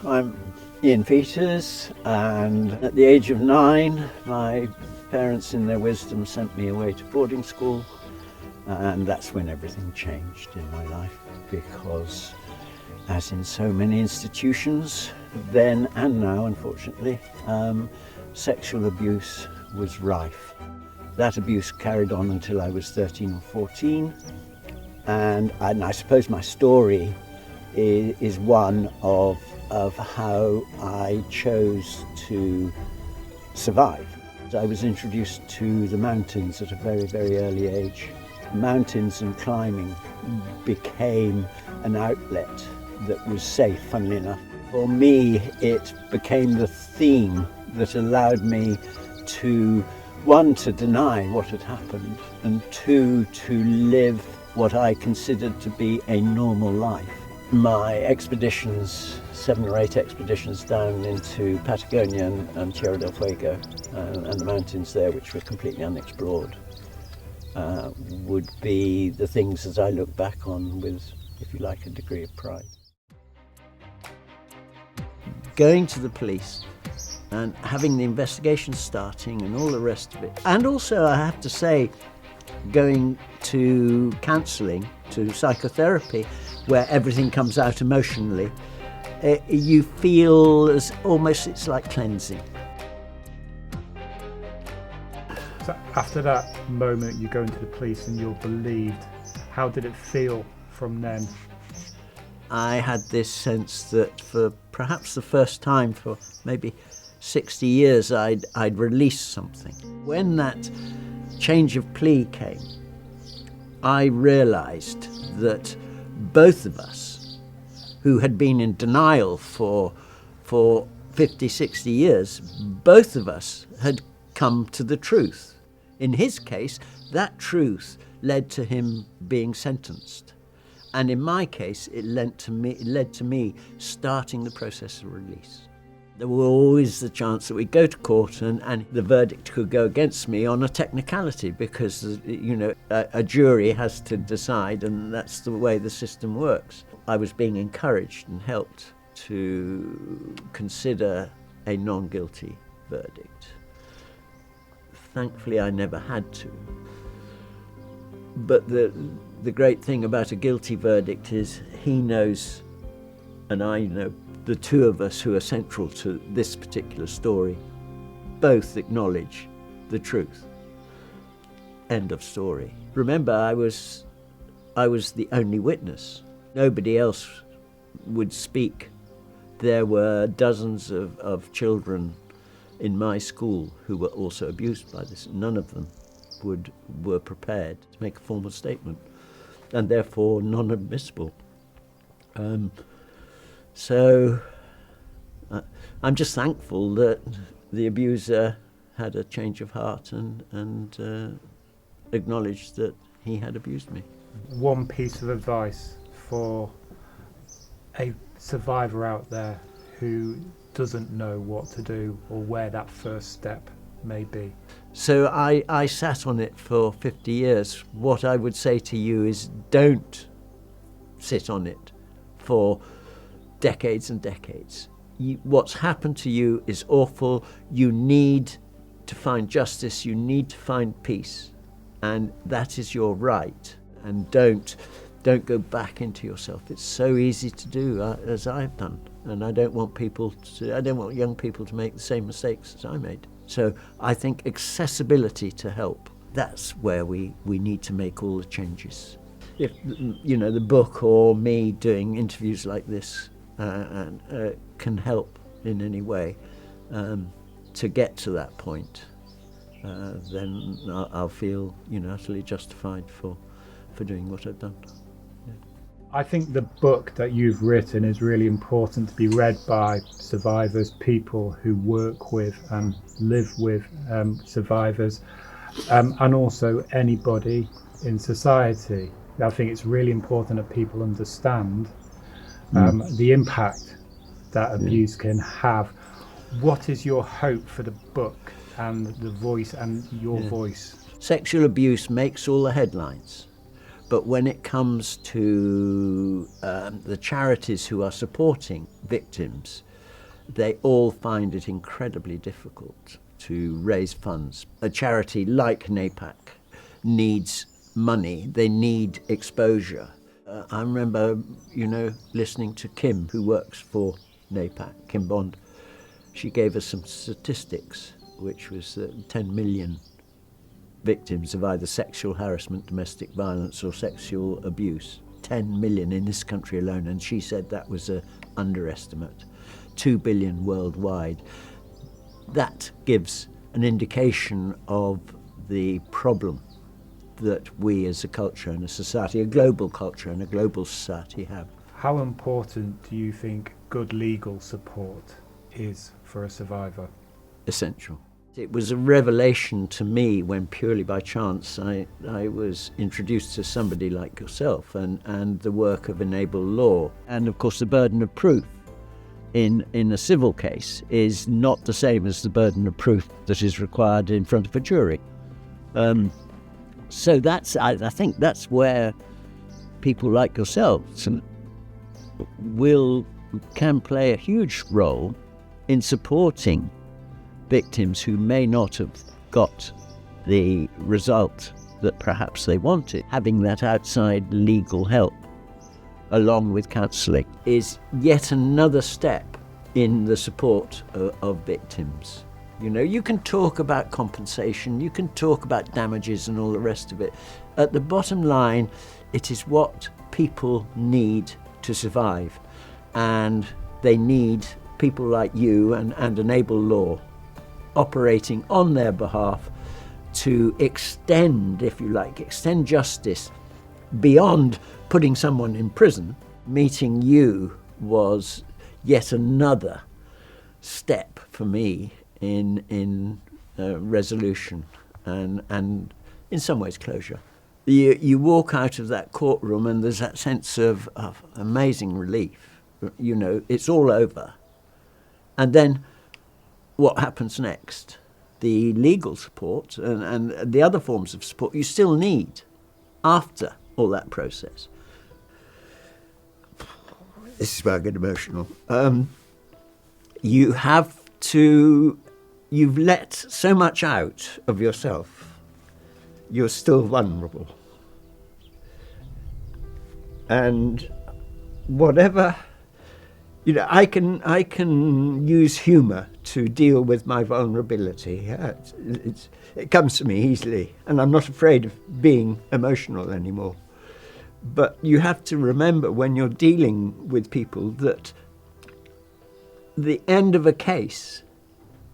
I'm Iain Peters, and at the age of 9, my parents in their wisdom sent me away to boarding school, and that's when everything changed in my life, because as in so many institutions, then and now unfortunately, sexual abuse was rife. That abuse carried on until I was 13 or 14, and I suppose my story is one of how I chose to survive. I was introduced to the mountains at a very, very early age. Mountains and climbing became an outlet that was safe, funnily enough. For me, it became the theme that allowed me to, one, to deny what had happened, and two, to live what I considered to be a normal life. My expeditions, 7 or 8 expeditions down into Patagonia and Tierra del Fuego and the mountains there, which were completely unexplored, would be the things that I look back on with, if you like, a degree of pride. Going to the police and having the investigation starting and all the rest of it. And also, I have to say, going to counselling, to psychotherapy, where everything comes out emotionally, you feel as almost it's like cleansing. So after that moment you go into the police and you're believed, how did it feel from then? I had this sense that for perhaps the first time for maybe 60 years I'd released something. When that change of plea came, I realised that both of us, who had been in denial for 50, 60 years, both of us had come to the truth. In his case, that truth led to him being sentenced. And in my case, it led to me starting the process of release. There was always the chance that we'd go to court and the verdict could go against me on a technicality, because, you know, a jury has to decide, and that's the way the system works. I was being encouraged and helped to consider a non-guilty verdict. Thankfully, I never had to. But the great thing about a guilty verdict is he knows, and I know, the two of us who are central to this particular story both acknowledge the truth. End of story. Remember, I was the only witness. Nobody else would speak. There were dozens of children in my school who were also abused by this. None of them were prepared to make a formal statement, and therefore non-admissible. So I'm just thankful that the abuser had a change of heart and acknowledged that he had abused me. One piece of advice for a survivor out there who doesn't know what to do or where that first step may be. So I sat on it for 50 years. What I would say to you is, don't sit on it for decades and decades. What's happened to you is awful. You need to find justice. You need to find peace, and that is your right. And don't go back into yourself. It's so easy to do, as I've done, and I don't want young people to make the same mistakes as I made. So I think accessibility to help, that's where we need to make all the changes. If, you know, the book or me doing interviews like this can help in any way to get to that point, then I'll feel, you know, utterly justified for doing what I've done. Yeah. I think the book that you've written is really important to be read by survivors, people who work with and live with survivors, and also anybody in society. I think it's really important that people understand the impact that abuse can have. What is your hope for the book and the voice and your voice? Sexual abuse makes all the headlines, But when it comes to the charities who are supporting victims, they all find it incredibly difficult to raise funds. A charity like NAPAC needs money, they need exposure. I remember, listening to Kim, who works for NAPAC, Kim Bond. She gave us some statistics, which was 10 million victims of either sexual harassment, domestic violence or sexual abuse. 10 million in this country alone, and she said that was an underestimate. 2 billion worldwide. That gives an indication of the problem that we as a culture and a society, a global culture and a global society have. How important do you think good legal support is for a survivor? Essential. It was a revelation to me when, purely by chance, I was introduced to somebody like yourself and the work of Enable Law. And of course the burden of proof in a civil case is not the same as the burden of proof that is required in front of a jury. So I think that's where people like yourselves can play a huge role in supporting victims who may not have got the result that perhaps they wanted. Having that outside legal help along with counselling is yet another step in the support of victims. You can talk about compensation, you can talk about damages and all the rest of it. At the bottom line, it is what people need to survive, and they need people like you and Enable Law operating on their behalf to extend, if you like, extend justice beyond putting someone in prison. Meeting you was yet another step for me in resolution and in some ways closure. You walk out of that courtroom and there's that sense of amazing relief. It's all over. And then what happens next? The legal support and the other forms of support you still need after all that process. This is where I get emotional. You've let so much out of yourself, you're still vulnerable. And whatever, I can use humour to deal with my vulnerability. It comes to me easily, and I'm not afraid of being emotional anymore. But you have to remember when you're dealing with people that the end of a case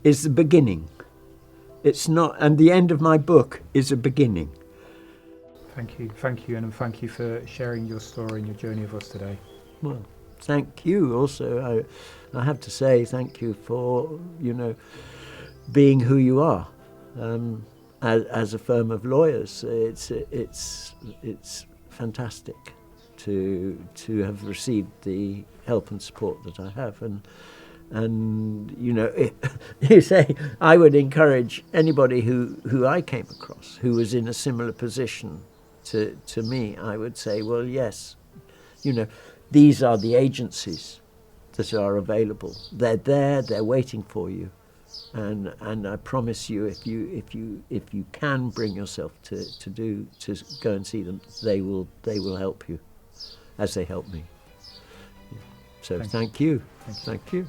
is the beginning. It's not, and the end of my book is a beginning. Thank you, and thank you for sharing your story and your journey with us today. Well, thank you also. I have to say thank you for, being who you are. As a firm of lawyers, it's fantastic to have received the help and support that I have, and you say I would encourage anybody who I came across who was in a similar position to me. I would say, well, yes, these are the agencies that are available. They're there. They're waiting for you, and I promise you, if you can bring yourself to go and see them, they will help you, as they helped me. So thank you. Thank you.